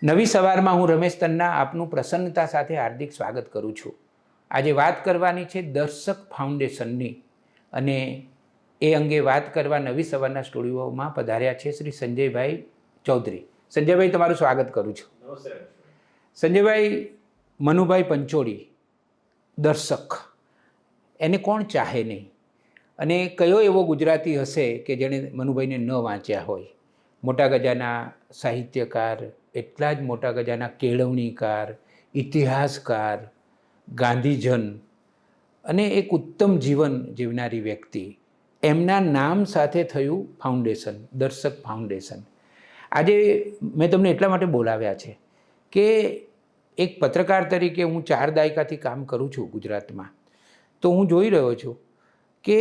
નવી સવારમાં હું રમેશ તન્ના આપનું પ્રસન્નતા સાથે હાર્દિક સ્વાગત કરું છું. આજે વાત કરવાની છે દર્શક ફાઉન્ડેશનની, અને એ અંગે વાત કરવા નવી સવારના સ્ટુડિયોમાં પધાર્યા છે શ્રી સંજયભાઈ ચૌધરી. સંજયભાઈ, તમારું સ્વાગત કરું છું. સંજયભાઈ, મનુભાઈ પંચોળી, દર્શક, એને કોણ ચાહે નહીં? અને કયો એવો ગુજરાતી હશે કે જેણે મનુભાઈને ન વાંચ્યા હોય? મોટા ગજાના સાહિત્યકાર, એટલા જ મોટા ગજાના કેળવણીકાર, ઇતિહાસકાર, ગાંધીજન અને એક ઉત્તમ જીવન જીવનારી વ્યક્તિ, એમના નામ સાથે થયું ફાઉન્ડેશન, દર્શક ફાઉન્ડેશન. આજે મેં તમને એટલા માટે બોલાવ્યા છે કે એક પત્રકાર તરીકે હું 4 દાયકાથી કામ કરું છું ગુજરાતમાં. તો હું જોઈ રહ્યો છું કે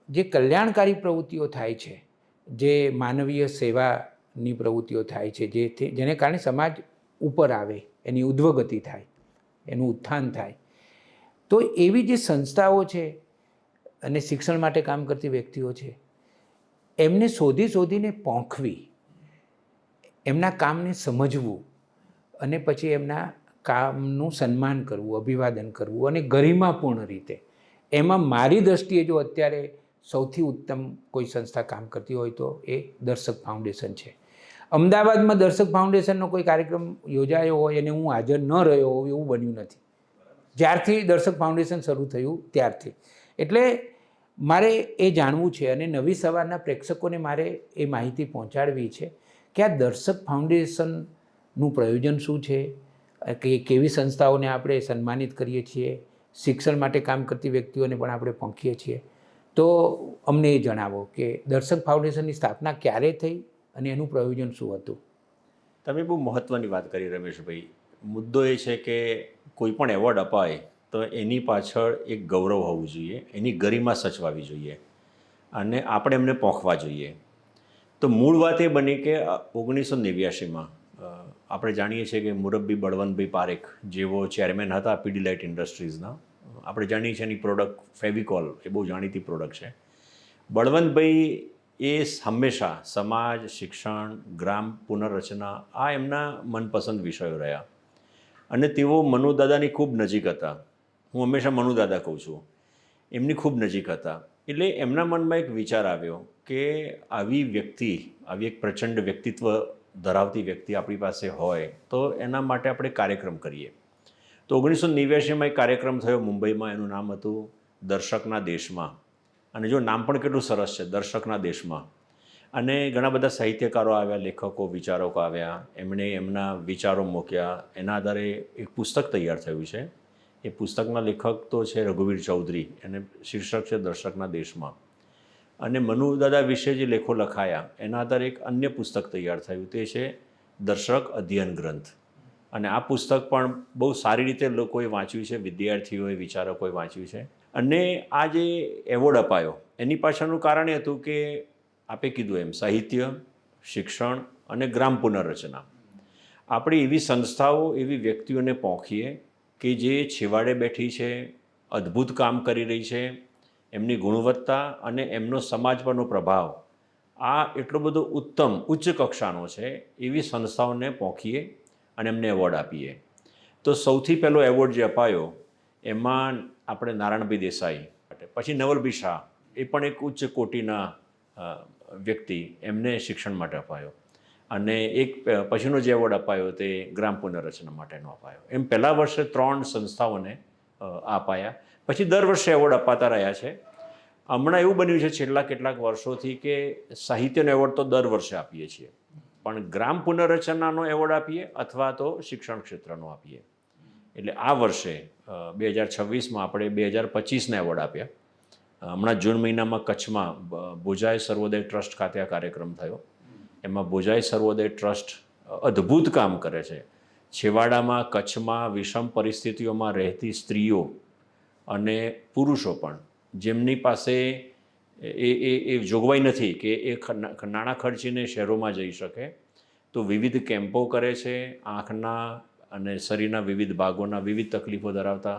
જે કલ્યાણકારી પ્રવૃત્તિઓ થાય છે, જે માનવીય સેવાની પ્રવૃત્તિઓ થાય છે, જેને કારણે સમાજ ઉપર આવે, એની ઉધ્વગતિ થાય, એનું ઉત્થાન થાય, તો એવી જે સંસ્થાઓ છે અને શિક્ષણ માટે કામ કરતી વ્યક્તિઓ છે, એમને શોધીને પોંખવી, એમના કામને સમજવું અને પછી એમના કામનું સન્માન કરવું, અભિવાદન કરવું અને ગરિમાપૂર્ણ રીતે, એમાં મારી દૃષ્ટિએ જો અત્યારે સૌથી ઉત્તમ કોઈ સંસ્થા કામ કરતી હોય તો એ દર્શક ફાઉન્ડેશન છે. અમદાવાદમાં દર્શક ફાઉન્ડેશનનો કોઈ કાર્યક્રમ યોજાયો હોય અને હું હાજર ન રહ્યો હોઉં એવું બન્યું નથી, જ્યારથી દર્શક ફાઉન્ડેશન શરૂ થયું ત્યારથી. એટલે મારે એ જાણવું છે અને નવી સવારના પ્રેક્ષકોને મારે એ માહિતી પહોંચાડવી છે કે આ દર્શક ફાઉન્ડેશનનું પ્રયોજન શું છે, કે કેવી સંસ્થાઓને આપણે સન્માનિત કરીએ છીએ, શિક્ષણ માટે કામ કરતી વ્યક્તિઓને પણ આપણે પંખીએ છીએ. તો અમને એ જણાવો કે દર્શક ફાઉન્ડેશનની સ્થાપના ક્યારે થઈ અને એનું પ્રયોજન શું હતું? તમે બહુ મહત્ત્વની વાત કરી રમેશભાઈ. મુદ્દો એ છે કે કોઈ પણ એવોર્ડ અપાય તો એની પાછળ એક ગૌરવ હોવું જોઈએ, એની ગરિમા સચવાવી જોઈએ અને આપણે એમને પોંખવા જોઈએ. તો મૂળ વાત એ બની કે 1989માં આપણે જાણીએ છીએ કે મુરબ્બી બળવંતભાઈ પારેખ જેવો ચેરમેન હતા પીડીલાઇટ ઇન્ડસ્ટ્રીઝના. આપણે જાણીએ છીએ એની પ્રોડક્ટ ફેવિકોલ એ બહુ જાણીતી પ્રોડક્ટ છે. બળવંતભાઈ એ હંમેશા સમાજ, શિક્ષણ, ગ્રામ પુનર્રચના આ એમના મનપસંદ વિષયો રહ્યા અને તેઓ મનુદાદાની ખૂબ નજીક હતા. હું હંમેશા મનુદાદા કહું છું, એમની ખૂબ નજીક હતા. એટલે એમના મનમાં એક વિચાર આવ્યો કે આવી વ્યક્તિ, આવી એક પ્રચંડ વ્યક્તિત્વ ધરાવતી વ્યક્તિ આપણી પાસે હોય તો એના માટે આપણે કાર્યક્રમ કરીએ. તો 1989માં એક કાર્યક્રમ થયો મુંબઈમાં, એનું નામ હતું દર્શકના દેશમાં. અને જો નામ પણ કેટલું સરસ છે, દર્શકના દેશમાં. અને ઘણા બધા સાહિત્યકારો આવ્યા, લેખકો, વિચારકો આવ્યા, એમણે એમના વિચારો મૂક્યા. એના આધારે એક પુસ્તક તૈયાર થયું છે. એ પુસ્તકના લેખક તો છે રઘુવીર ચૌધરી, એને શીર્ષક છે દર્શકના દેશમાં. અને મનુદાદા વિશે જે લેખો લખાયા એના આધારે એક અન્ય પુસ્તક તૈયાર થયું, તે છે દર્શક અધ્યયન ગ્રંથ. અને આ પુસ્તક પણ બહુ સારી રીતે લોકોએ વાંચ્યું છે, વિદ્યાર્થીઓએ, વિચારકોએ વાંચ્યું છે. અને આ જે એવોર્ડ અપાયો એની પાછળનું કારણ એ હતું કે આપે કીધું એમ સાહિત્ય, શિક્ષણ અને ગ્રામ પુનર્રચના. આપણે એવી સંસ્થાઓ, એવી વ્યક્તિઓને પોંખીએ કે જે છેવાડે બેઠી છે, અદ્ભુત કામ કરી રહી છે, એમની ગુણવત્તા અને એમનો સમાજ પરનો પ્રભાવ આ એટલો બધો ઉત્તમ, ઉચ્ચ કક્ષાનો છે. એવી સંસ્થાઓને પોંખીએ અને એમને એવોર્ડ આપીએ. તો સૌથી પહેલો એવોર્ડ જે અપાયો એમાં આપણે નારાયણભાઈ દેસાઈ, પછી નવલભાઈ શાહ, એ પણ એક ઉચ્ચ કોટીના વ્યક્તિ, એમને શિક્ષણ માટે અપાયો. અને એક પછીનો જે એવોર્ડ અપાયો તે ગ્રામ પુનર્રચના માટેનો અપાયો. એમ પહેલા વર્ષે 3 સંસ્થાઓને અપાયા. પછી દર વર્ષે એવોર્ડ અપાતા રહ્યા છે. હમણાં એવું બન્યું છે છેલ્લા કેટલાક વર્ષોથી કે સાહિત્યનો એવોર્ડ તો દર વર્ષે આપીએ છીએ, પણ ગ્રામ પુનર્રચનાનો એવોર્ડ આપીએ અથવા તો શિક્ષણ ક્ષેત્રનો આપીએ. એટલે આ વર્ષે 2026માં આપણે 2025ના એવોર્ડ આપ્યા. હમણાં જૂન મહિનામાં કચ્છમાં બોજાય સર્વોદય ટ્રસ્ટ ખાતે આ કાર્યક્રમ થયો. એમાં બોજાય સર્વોદય ટ્રસ્ટ અદ્ભુત કામ કરે છે. છેવાડામાં, કચ્છમાં વિષમ પરિસ્થિતિઓમાં રહેતી સ્ત્રીઓ અને પુરુષો પણ, જેમની પાસે એ જોગવાઈ નથી કે એ નાણાં ખર્ચીને શહેરોમાં જઈ શકે, તો વિવિધ કેમ્પો કરે છે. આંખના અને શરીરના વિવિધ ભાગોના વિવિધ તકલીફો ધરાવતા,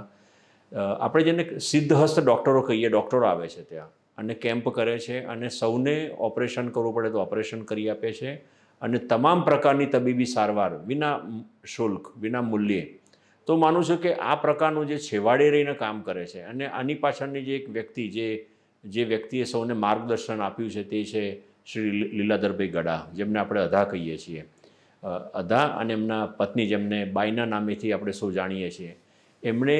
આપણે જેને સિદ્ધહસ્ત ડૉક્ટરો કહીએ, ડૉક્ટરો આવે છે ત્યાં અને કેમ્પ કરે છે અને સૌને ઓપરેશન કરવું પડે તો ઓપરેશન કરી આપે છે અને તમામ પ્રકારની તબીબી સારવાર વિના શુલ્ક વિના મૂલ્યે, તો માનું છું કે આ પ્રકારનું જે છેવાડે રહીને કામ કરે છે અને આની પાછળની જે એક વ્યક્તિ જે વ્યક્તિએ સૌને માર્ગદર્શન આપ્યું છે તે છે શ્રી લીલાધરભાઈ ગડા, જેમને આપણે અધા કહીએ છીએ. અધા અને એમના પત્ની, જેમને બાઈના નામેથી આપણે સૌ જાણીએ છીએ, એમણે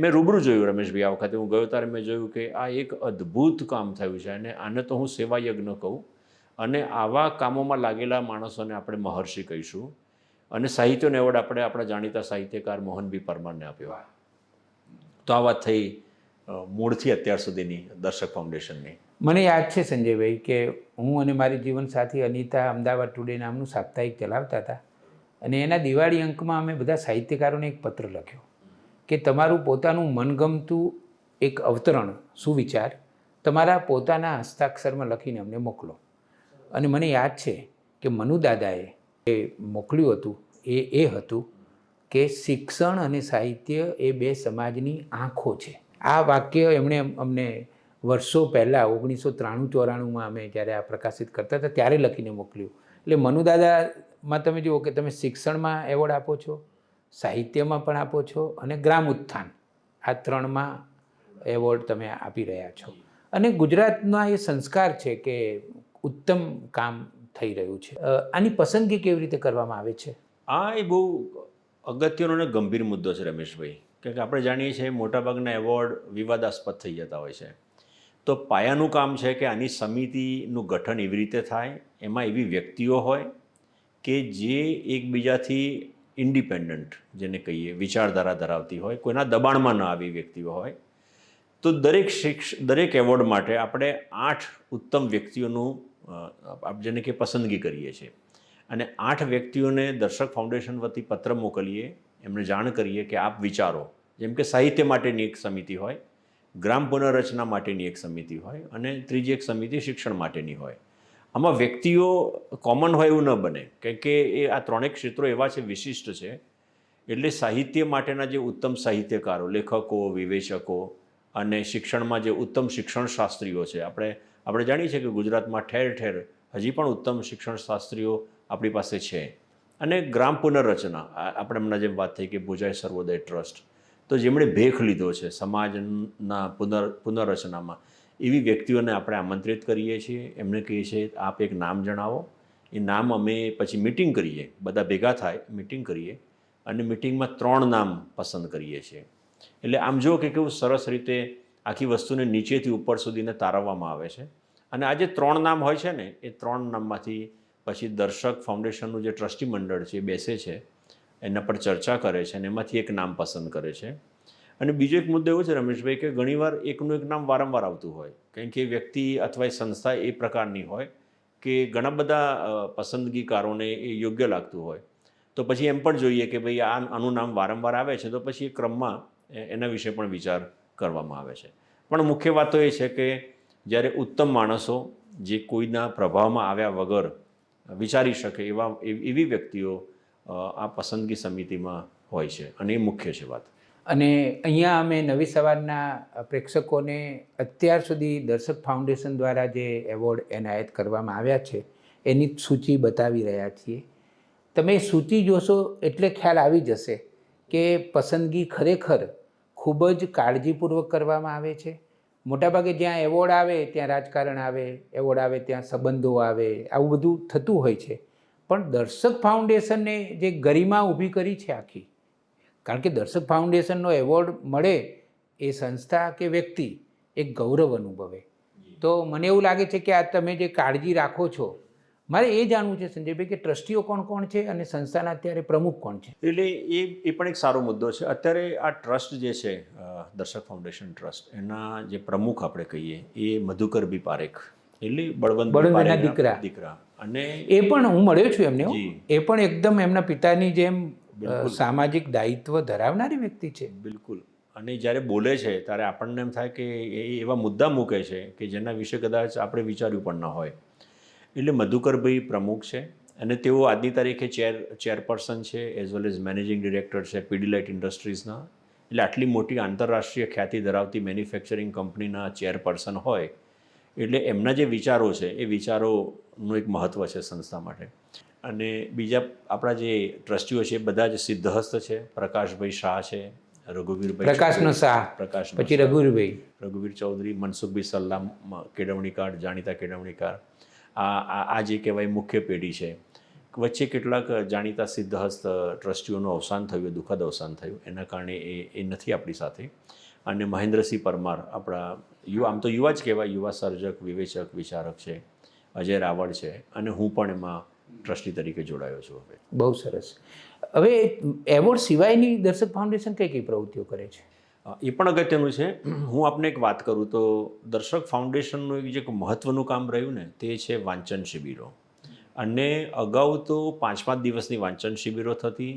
મેં રૂબરૂ જોયું રમેશભાઈ. આ વખતે હું ગયો ત્યારે મેં જોયું કે આ એક અદ્ભુત કામ થયું છે અને આને તો હું સેવા યજ્ઞ કહું. અને આવા કામોમાં લાગેલા માણસોને આપણે મહર્ષિ કહીશું. અને સાહિત્યનો એવોર્ડ આપણે આપણા જાણીતા સાહિત્યકાર મોહનભાઈ પરમારને આપ્યો. તો આ વાત થઈ મૂળથી અત્યાર સુધીની દર્શક ફાઉન્ડેશનની. મને યાદ છે સંજયભાઈ કે હું અને મારી જીવનસાથી અનિતા અમદાવાદ ટુડે નામનું સાપ્તાહિક ચલાવતા હતા અને એના દિવાળી અંકમાં અમે બધા સાહિત્યકારોને એક પત્ર લખ્યો કે તમારું પોતાનું મનગમતું એક અવતરણ, સુવિચાર તમારા પોતાના હસ્તાક્ષરમાં લખીને અમને મોકલો. અને મને યાદ છે કે મનુદાદાએ એ મોકલ્યું હતું એ હતું કે શિક્ષણ અને સાહિત્ય એ બે સમાજની આંખો છે. આ વાક્ય એમણે અમને વર્ષો પહેલાં 1993-94માં અમે જ્યારે આ પ્રકાશિત કરતા હતા ત્યારે લખીને મોકલ્યું. એટલે મનુદાદામાં તમે જુઓ કે તમે શિક્ષણમાં એવોર્ડ આપો છો, સાહિત્યમાં પણ આપો છો અને ગ્રામ ઉત્થાન, આ 3માં એવોર્ડ તમે આપી રહ્યા છો. અને ગુજરાતના એ સંસ્કાર છે કે ઉત્તમ કામ થઈ રહ્યું છે. આની પસંદગી કેવી રીતે કરવામાં આવે છે? આ એ બહુ અગત્યનો અને ગંભીર મુદ્દો છે રમેશભાઈ, કારણ કે આપણે જાણીએ છીએ મોટાભાગના એવોર્ડ વિવાદાસ્પદ થઈ જતા હોય છે. તો પાયાનું કામ છે કે આની સમિતિનું ગઠન એવી રીતે થાય, એમાં એવી વ્યક્તિઓ હોય કે જે એકબીજાથી ઇન્ડિપેન્ડન્ટ, જેને કહીએ વિચારધારા ધરાવતી હોય, કોઈના દબાણમાં ન આવી વ્યક્તિઓ હોય. તો દરેક એવોર્ડ માટે આપણે 8 ઉત્તમ વ્યક્તિઓનું જેને કે પસંદગી કરીએ છીએ અને 8 વ્યક્તિઓને દર્શક ફાઉન્ડેશન વતી પત્ર મોકલીએ, એમને જાણ કરીએ કે આપ વિચારો. જેમ કે સાહિત્ય માટેની એક સમિતિ હોય, ગ્રામ પુનર્રચના માટેની એક સમિતિ હોય અને ત્રીજી એક સમિતિ શિક્ષણ માટેની હોય. આમાં વ્યક્તિઓ કોમન હોય એવું ન બને, કારણ કે એ આ 3 ક્ષેત્રો એવા છે, વિશિષ્ટ છે. એટલે સાહિત્ય માટેના જે ઉત્તમ સાહિત્યકારો, લેખકો, વિવેચકો અને શિક્ષણમાં જે ઉત્તમ શિક્ષણ શાસ્ત્રીઓ છે, આપણે જાણીએ છીએ કે ગુજરાતમાં ઠેર ઠેર હજી પણ ઉત્તમ શિક્ષણ શાસ્ત્રીઓ આપણી પાસે છે. અને ગ્રામ પુનર્રચના, આપણે હમણાં જેમ વાત થઈ કે ભુજાય સર્વોદય ટ્રસ્ટ, તો જેમણે ભેખ લીધો છે સમાજના પુનર્રચનામાં, એવી વ્યક્તિઓને આપણે આમંત્રિત કરીએ છીએ. એમને કહીએ છીએ આપ એક નામ જણાવો. એ નામ અમે પછી મિટિંગ કરીએ, બધા ભેગા થાય, મિટિંગ કરીએ અને મિટિંગમાં 3 નામ પસંદ કરીએ છીએ. એટલે આમ જુઓ કે કેવું સરસ રીતે આખી વસ્તુને નીચેથી ઉપર સુધીને તારવવામાં આવે છે. અને આ જે 3 નામ હોય છે ને, એ 3 નામમાંથી પછી દર્શક ફાઉન્ડેશનનું જે ટ્રસ્ટી મંડળ છે એ બેસે છે, એના પર ચર્ચા કરે છે અને એમાંથી એક નામ પસંદ કરે છે. અને બીજો એક મુદ્દો એવો છે રમેશભાઈ કે ઘણીવાર એકનું એક નામ વારંવાર આવતું હોય, કારણ કે વ્યક્તિ અથવા એ સંસ્થા એ પ્રકારની હોય કે ઘણા બધા પસંદગીકારોને એ યોગ્ય લાગતું હોય. તો પછી એમ પણ જોઈએ કે ભાઈ આનું નામ વારંવાર આવે છે, તો પછી એ ક્રમમાં એના વિશે પણ વિચાર કરવામાં આવે છે. પણ મુખ્ય વાત તો એ છે કે જ્યારે ઉત્તમ માણસો જે કોઈના પ્રભાવમાં આવ્યા વગર વિચારી શકે એવી વ્યક્તિઓ આ પસંદગી સમિતિમાં હોય છે અને એ મુખ્ય છે વાત. અને અહીંયા અમે નવી સવારના પ્રેક્ષકોને અત્યાર સુધી દર્શક ફાઉન્ડેશન દ્વારા જે એવોર્ડ એનાયત કરવામાં આવ્યા છે એની સૂચિ બતાવી રહ્યા છીએ. તમે સૂચિ જોશો એટલે ખ્યાલ આવી જશે કે પસંદગી ખરેખર ખૂબ જ કાળજીપૂર્વક કરવામાં આવે છે. મોટાભાગે જ્યાં એવોર્ડ આવે ત્યાં રાજકારણ આવે, એવોર્ડ આવે ત્યાં સંબંધો આવે, આવું બધું થતું હોય છે. પણ દર્શક ફાઉન્ડેશનને જે ગરિમા ઊભી કરી છે આખી, કારણ કે દર્શક ફાઉન્ડેશનનો એવોર્ડ મળે એ સંસ્થા કે વ્યક્તિ એક ગૌરવ અનુભવે. તો મને એવું લાગે છે કે આ તમે જે કાળજી રાખો છો, મારે એ જાણવું છે સંજયભાઈ કે ટ્રસ્ટીઓ કોણ કોણ છે અને સંસ્થાના અત્યારે પ્રમુખ કોણ છે? એટલે એ પણ એક સારો મુદ્દો છે. અત્યારે આ ટ્રસ્ટ જે છે દર્શક ફાઉન્ડેશન ટ્રસ્ટ, એના જે પ્રમુખ આપણે કહીએ એ મધુકરભાઈ પારેખ, એટલે બળવંતના દીકરા. અને એ પણ હું મળ્યો છું એમને. એ પણ એકદમ એમના પિતાની જેમ સામાજિક દાયિત્વ ધરાવનારી વ્યક્તિ છે. બિલકુલ. અને જ્યારે બોલે છે ત્યારે આપણને એમ થાય કે એ એવા મુદ્દા મૂકે છે કે જેના વિશે કદાચ આપણે વિચાર્યું પણ ન હોય. એટલે મધુકરભાઈ પ્રમુખ છે અને તેઓ આજની તારીખે ચેરપર્સન છે, as well as managing director છે પીડીલાઇટ ઇન્ડસ્ટ્રીઝના. એટલે આટલી મોટી આંતરરાષ્ટ્રીય ખ્યાતિ ધરાવતી મેન્યુફેક્ચરિંગ કંપનીના ચેરપર્સન હોય એટલે એમના જે વિચારો છે એ વિચારોનું એક મહત્ત્વ છે સંસ્થા માટે. અને બીજા આપણા જે ટ્રસ્ટીઓ છે એ બધા જ સિદ્ધહસ્ત છે. પ્રકાશભાઈ શાહ છે, રઘુવીરભાઈ પ્રકાશનો ચૌધરી, શાહ, પ્રકાશનો પછી શાહ, રઘુવીરભાઈ. રઘુવીર ચૌધરી, મનસુખભાઈ સલ્લામ, કેળવણીકાર, જાણીતા કેળવણીકાર. આ જે કહેવાય મુખ્ય પેઢી છે. વચ્ચે કેટલાક જાણીતા સિદ્ધહસ્ત ટ્રસ્ટીઓનું અવસાન થયું, દુઃખદ અવસાન થયું, એના કારણે એ નથી આપણી સાથે. અને મહેન્દ્રસિંહ પરમાર આપણા આમ તો યુવા જ કહેવાય, યુવા સર્જક, વિવેચક, વિચારક છે. અજય રાવળ છે, અને હું પણ એમાં ટ્રસ્ટી તરીકે જોડાયો છું હવે. બહુ સરસ. હવે એવોર્ડ સિવાયની દર્શક ફાઉન્ડેશન કઈ કઈ પ્રવૃત્તિઓ કરે છે? એ પણ અગત્યનું છે. હું આપને એક વાત કરું તો દર્શક ફાઉન્ડેશનનું એક જે મહત્ત્વનું કામ રહ્યું ને તે છે વાંચન શિબિરો. અને અગાઉ તો 5-5 દિવસની વાંચન શિબિરો થતી,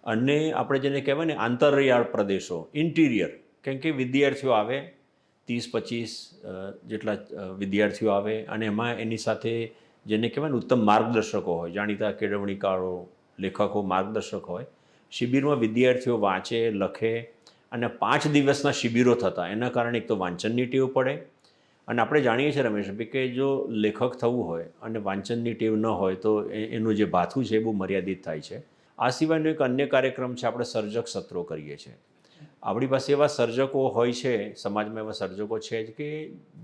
અને આપણે જેને કહેવાય ને આંતરિયાળ પ્રદેશો, ઇન્ટિરિયર, કેમ કે વિદ્યાર્થીઓ આવે 30-25 જેટલા વિદ્યાર્થીઓ આવે, અને એમાં એની સાથે જેને કહેવાય ને ઉત્તમ માર્ગદર્શકો હોય, જાણીતા કેળવણીકારો, લેખકો, માર્ગદર્શક હોય. શિબિરમાં વિદ્યાર્થીઓ વાંચે, લખે, અને 5 દિવસના શિબિરો થતા. એના કારણે એક તો વાંચનની ટેવ પડે, અને આપણે જાણીએ છીએ રમેશભાઈ કે જો લેખક થવું હોય અને વાંચનની ટેવ ન હોય તો એનું જે ભાથું છે એ બહુ મર્યાદિત થાય છે. આ સિવાયનો એક અન્ય કાર્યક્રમ છે, આપણે સર્જક સત્રો કરીએ છીએ. આપણી પાસે એવા સર્જકો હોય છે, સમાજમાં એવા સર્જકો છે જ કે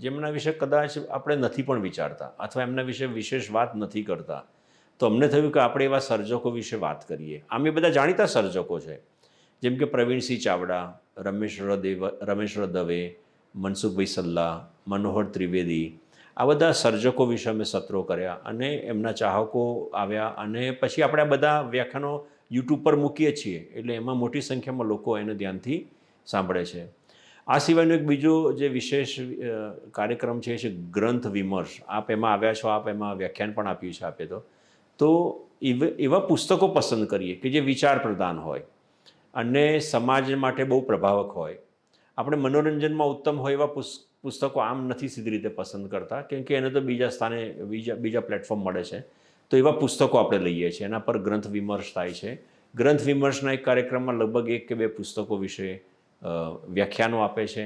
જેમના વિશે કદાચ આપણે નથી પણ વિચારતા, અથવા એમના વિશે વિશેષ વાત નથી કરતા. તો અમને થયું કે આપણે એવા સર્જકો વિશે વાત કરીએ. આમ એ બધા જાણીતા સર્જકો છે, જેમ કે પ્રવીણસિંહ ચાવડા, રમેશ દવે, મનસુખભાઈ સલ્લા, મનોહર ત્રિવેદી. આ બધા સર્જકો વિશે અમે સત્રો કર્યા, અને એમના ચાહકો આવ્યા, અને પછી આપણે આ બધા વ્યાખ્યાનો યુટ્યુબ પર મૂકીએ છીએ, એટલે એમાં મોટી સંખ્યામાં લોકો એને ધ્યાનથી સાંભળે છે. આ સિવાયનો એક બીજો જે વિશેષ કાર્યક્રમ છે એ છે ગ્રંથ વિમર્શ. આપ એમાં આવ્યા છો, આપ એમાં વ્યાખ્યાન પણ આપ્યું છે આપે તો એવા પુસ્તકો પસંદ કરીએ કે જે વિચાર પ્રધાન હોય અને સમાજ માટે બહુ પ્રભાવક હોય. આપણે મનોરંજનમાં ઉત્તમ હોય એવા પુસ્તકો આમ નથી સીધી રીતે પસંદ કરતા, કેમ કે એને તો બીજા સ્થાને બીજા પ્લેટફોર્મ મળે છે. તો એવા પુસ્તકો આપણે લઈએ છીએ, એના પર ગ્રંથ વિમર્શ થાય છે. ગ્રંથ વિમર્શના એક કાર્યક્રમમાં લગભગ 1 કે 2 પુસ્તકો વિશે વ્યાખ્યાનો આપે છે.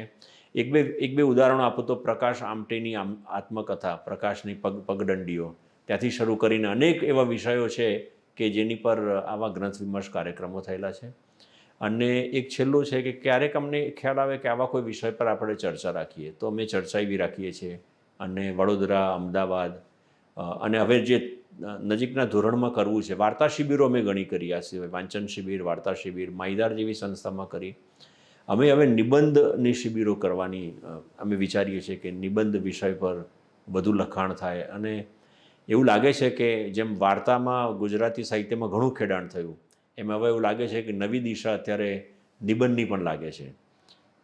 એક બે ઉદાહરણો આપો તો પ્રકાશ આમટેની આત્મકથા, પ્રકાશની પગદંડીઓ, ત્યાંથી શરૂ કરીને અનેક એવા વિષયો છે કે જેની પર આવા ગ્રંથ વિમર્શ કાર્યક્રમો થયેલા છે. અને એક છેલ્લું છે કે ક્યારેક અમને ખ્યાલ આવે કે આવા કોઈ વિષય પર આપણે ચર્ચા રાખીએ, તો અમે ચર્ચા એવી રાખીએ છીએ. અને વડોદરા, અમદાવાદ, અને હવે જે નજીકના ધોરણમાં કરવું છે, વાર્તા શિબિરો અમે ઘણી કરી. આ સિવાય વાંચન શિબિર, વાર્તા શિબિર માઈદાર જેવી સંસ્થામાં કરી. અમે હવે નિબંધની શિબિરો કરવાની અમે વિચારીએ છીએ કે નિબંધ વિષય પર વધુ લખાણ થાય. અને એવું લાગે છે કે જેમ વાર્તામાં ગુજરાતી સાહિત્યમાં ઘણું ખેડાણ થયું, એમ હવે એવું લાગે છે કે નવી દિશા અત્યારે નિબંધની પણ લાગે છે.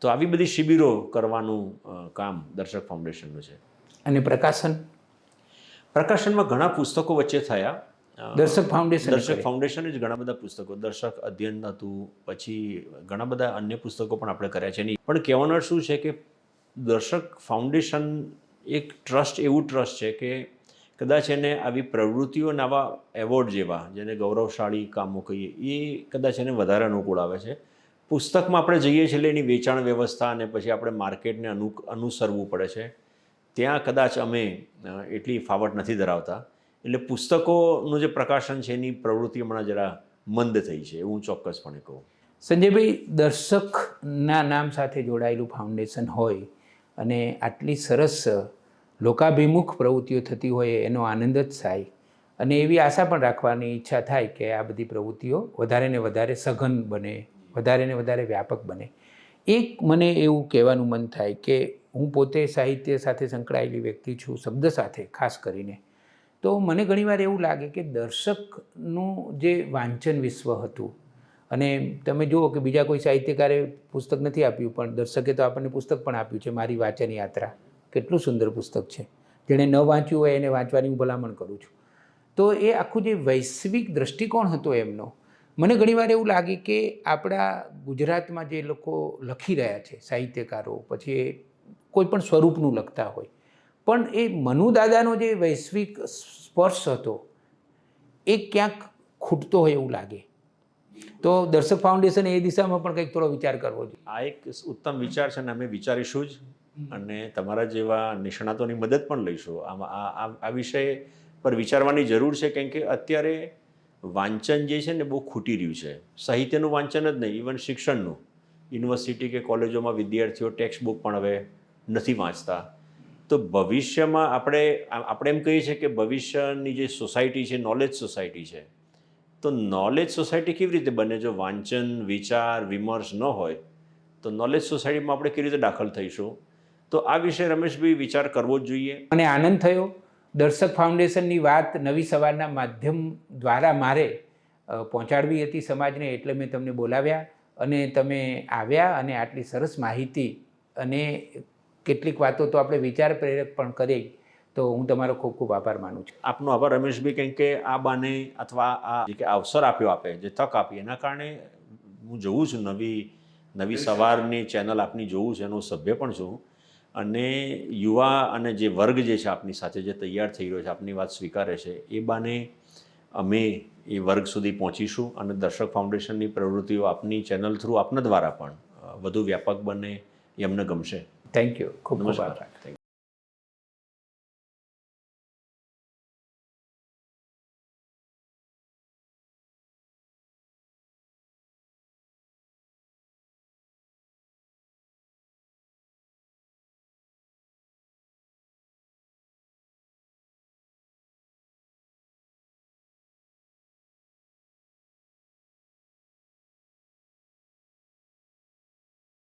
તો આવી બધી શિબિરો કરવાનું કામ દર્શક ફાઉન્ડેશનનું છે. અને પ્રકાશનમાં ઘણા પુસ્તકો વચ્ચે થયા. દર્શક ફાઉન્ડેશન જ ઘણા બધા પુસ્તકો, દર્શક અધ્યયન હતું, પછી ઘણા બધા અન્ય પુસ્તકો પણ આપણે કર્યા છે. પણ કહેવાનો શું છે કે દર્શક ફાઉન્ડેશન એક ટ્રસ્ટ, એવું ટ્રસ્ટ છે કે કદાચ એને આવી પ્રવૃત્તિઓ અને આવા એવોર્ડ જેવા, જેને ગૌરવશાળી કામો કહીએ, એ કદાચ એને વધારે અનુકૂળ આવે છે. પુસ્તકમાં આપણે જઈએ છીએ એટલે એની વેચાણ વ્યવસ્થા અને પછી આપણે માર્કેટને અનુસરવું પડે છે. ત્યાં કદાચ અમે એટલી ફાવટ નથી ધરાવતા. એટલે પુસ્તકોનું જે પ્રકાશન છે એની પ્રવૃત્તિ હમણાં જરા મંદ થઈ છે, એવું ચોક્કસપણે કહું. સંજયભાઈ, દર્શકના નામ સાથે જોડાયેલું ફાઉન્ડેશન હોય અને આટલી સરસ લોકાભિમુખ પ્રવૃત્તિઓ થતી હોય એનો આનંદ જ થાય, અને એવી આશા પણ રાખવાની ઈચ્છા થાય કે આ બધી પ્રવૃત્તિઓ વધારે ને વધારે સઘન બને, વધારે ને વધારે વ્યાપક બને. એક મને એવું કહેવાનું મન થાય કે હું પોતે સાહિત્ય સાથે સંકળાયેલી વ્યક્તિ છું, શબ્દ સાથે ખાસ કરીને. તો મને ઘણીવાર એવું લાગે કે દર્શકનું જે વાંચન વિશ્વ હતું, અને તમે જુઓ કે બીજા કોઈ સાહિત્યકારે પુસ્તક નથી આપ્યું, પણ દર્શકે તો આપણને પુસ્તક પણ આપ્યું છે, મારી વાંચન યાત્રા. કેટલું સુંદર પુસ્તક છે. જેણે ન વાંચ્યું હોય એને વાંચવાની હું ભલામણ કરું છું. તો એ આખું જે વૈશ્વિક દૃષ્ટિકોણ હતો એમનો, મને ઘણીવાર એવું લાગે કે આપણા ગુજરાતમાં જે લોકો લખી રહ્યા છે, સાહિત્યકારો, પછી એ કોઈ પણ સ્વરૂપનું લખતા હોય, પણ એ મનુદાદાનો જે વૈશ્વિક સ્પર્શ હતો એ ક્યાંક ખૂટતો હોય એવું લાગે. તો દર્શક ફાઉન્ડેશન એ દિશામાં પણ કંઈક થોડો વિચાર કરવો જોઈએ. આ એક ઉત્તમ વિચાર છે, અને અમે વિચારીશું જ, અને તમારા જેવા નિષ્ણાતોની મદદ પણ લઈશું. આ વિષય પર વિચારવાની જરૂર છે, કેમ કે અત્યારે વાંચન જે છે ને બહુ ખૂટી રહ્યું છે. સાહિત્યનું વાંચન જ નહીં, ઇવન શિક્ષણનું. યુનિવર્સિટી કે કોલેજોમાં વિદ્યાર્થીઓ ટેક્સ્ટ બુક પણ હવે નથી વાંચતા. તો ભવિષ્યમાં આપણે એમ કહીએ છીએ કે ભવિષ્યની જે સોસાયટી છે નોલેજ સોસાયટી છે. તો નોલેજ સોસાયટી કેવી રીતે બને? જો વાંચન, વિચાર, વિમર્શ ન હોય તો નોલેજ સોસાયટીમાં આપણે કેવી રીતે દાખલ થઈશું? તો આ વિશે રમેશભાઈ વિચાર કરવો જ જોઈએ. મને આનંદ થયો. દર્શક ફાઉન્ડેશનની વાત નવી સવારના માધ્યમ દ્વારા મારે પહોંચાડવી હતી સમાજને, એટલે મેં તમને બોલાવ્યા અને તમે આવ્યા અને આટલી સરસ માહિતી અને કેટલીક વાતો તો આપણે વિચાર પ્રેરક પણ કરી. તો હું તમારો ખૂબ ખૂબ આભાર માનું છું. આપનો આભાર રમેશભાઈ, કેમ કે આ બાને અથવા આ જે અવસર આપ્યો આપે, જે તક આપી, એના કારણે હું જોઉં છું નવી સવારની ચેનલ આપની જોઉં છું, એનો સભ્ય પણ છું. અને યુવા અને જે વર્ગ જે છે આપની સાથે જે તૈયાર થઈ રહ્યો છે, આપની વાત સ્વીકારે છે, એ બાને અમે એ વર્ગ સુધી પહોંચીશું અને દર્શક ફાઉન્ડેશનની પ્રવૃત્તિઓ આપની ચેનલ થ્રુ આપના દ્વારા પણ વધુ વ્યાપક બને એ અમને ગમશે. Thank you. ખૂબ ખૂબ આભાર. Thank you.